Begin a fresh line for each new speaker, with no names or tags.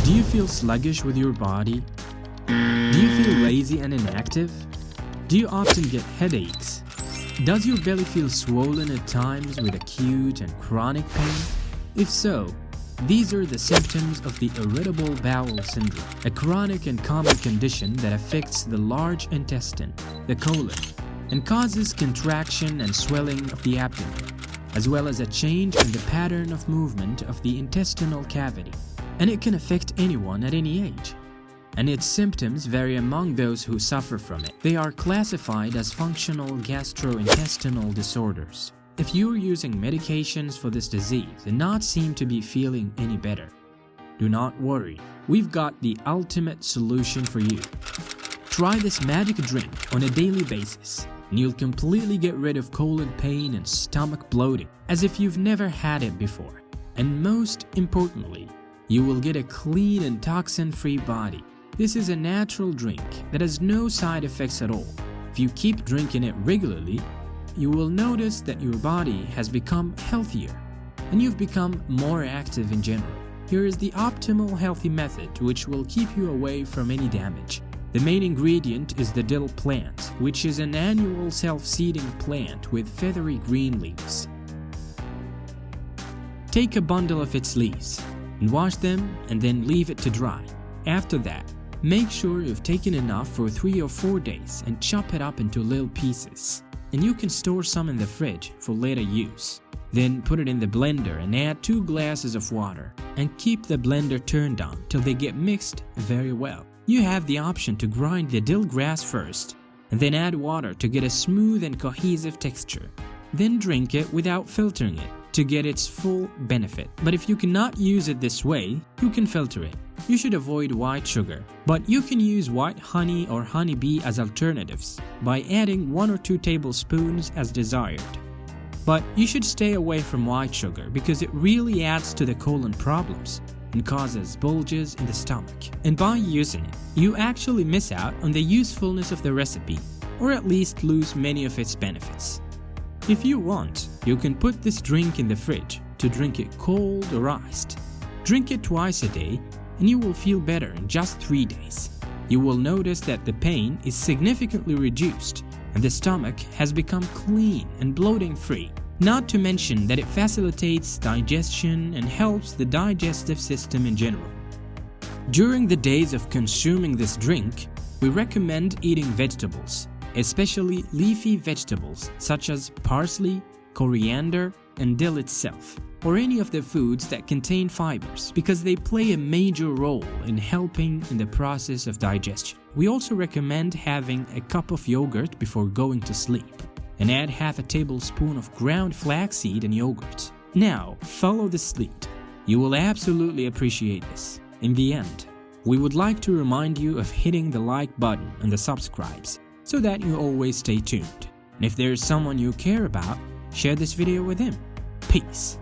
Do you feel sluggish with your body? Do you feel lazy and inactive? Do you often get headaches? Does your belly feel swollen at times with acute and chronic pain? If so, these are the symptoms of the irritable bowel syndrome, a chronic and common condition that affects the large intestine, the colon, and causes contraction and swelling of the abdomen, as well as a change in the pattern of movement of the intestinal cavity. And it can affect anyone at any age. And its symptoms vary among those who suffer from it. They are classified as functional gastrointestinal disorders. If you are using medications for this disease and not seem to be feeling any better, do not worry. We've got the ultimate solution for you. Try this magic drink on a daily basis, and you'll completely get rid of colon pain and stomach bloating as if you've never had it before. And most importantly, you will get a clean and toxin-free body. This is a natural drink that has no side effects at all. If you keep drinking it regularly, you will notice that your body has become healthier and you've become more active in general. Here is the optimal healthy method which will keep you away from any damage. The main ingredient is the dill plant, which is an annual self-seeding plant with feathery green leaves. Take a bundle of its leaves and wash them and then leave it to dry. After that, make sure you've taken enough for 3 or 4 days and chop it up into little pieces. And you can store some in the fridge for later use. Then put it in the blender and add 2 glasses of water and keep the blender turned on till they get mixed very well. You have the option to grind the dill grass first and then add water to get a smooth and cohesive texture. Then drink it without filtering it to get its full benefit. But if you cannot use it this way, you can filter it. You should avoid white sugar, but you can use white honey or honeybee as alternatives by adding 1 or 2 tablespoons as desired. But you should stay away from white sugar because it really adds to the colon problems and causes bulges in the stomach. And by using it, you actually miss out on the usefulness of the recipe, or at least lose many of its benefits. If you want, you can put this drink in the fridge to drink it cold or iced. Drink it twice a day and you will feel better in just 3 days. You will notice that the pain is significantly reduced and the stomach has become clean and bloating free. Not to mention that it facilitates digestion and helps the digestive system in general. During the days of consuming this drink, we recommend eating vegetables, especially leafy vegetables such as parsley, coriander, and dill itself, or any of the foods that contain fibers because they play a major role in helping in the process of digestion. We also recommend having a cup of yogurt before going to sleep and add half a tablespoon of ground flaxseed in yogurt. Now, follow this lead. You will absolutely appreciate this. In the end, we would like to remind you of hitting the like button and the subscribes so that you always stay tuned. And if there is someone you care about, share this video with him. Peace.